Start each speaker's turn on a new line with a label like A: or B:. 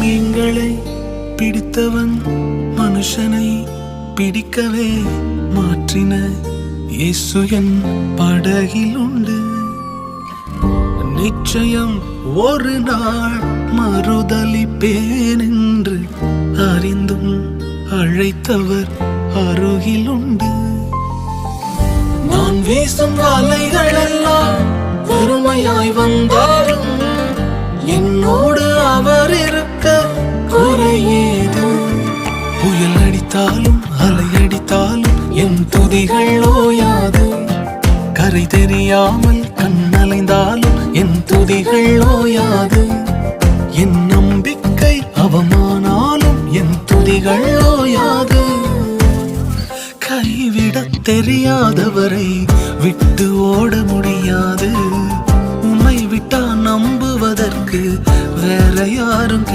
A: மீன்களை பிடித்தவன் மனுஷனை பிடிக்கவே மாற்றின இயேசு என் படகில் உண்டு. நிச்சயம் ஒரு நாள் மறுதலிப்பேன் என்று அறிந்தும் அழைத்தவர் அருகில் உண்டு. நான் வீசும் வலைகள் எல்லாம் வெறுமையாய் வந்தாலும் என்னோடு அவர் இருக்க குறையேது. புயல் அடித்தாலும் அலை அடித்தாலும் என் துதிகள் ஓயாது. கரை தெரியாமல் கண்ணலைந்தாலும் என் துதிகள் ஓயாது. என் நம்பிக்கை அவமானாலும் என் துதிகள் ஓயாது. கைவிடத் தெரியாதவரை விட்டு ஓட முடியாது. உம்மை விட்டா நம்புவதற்கு வேற யாரும்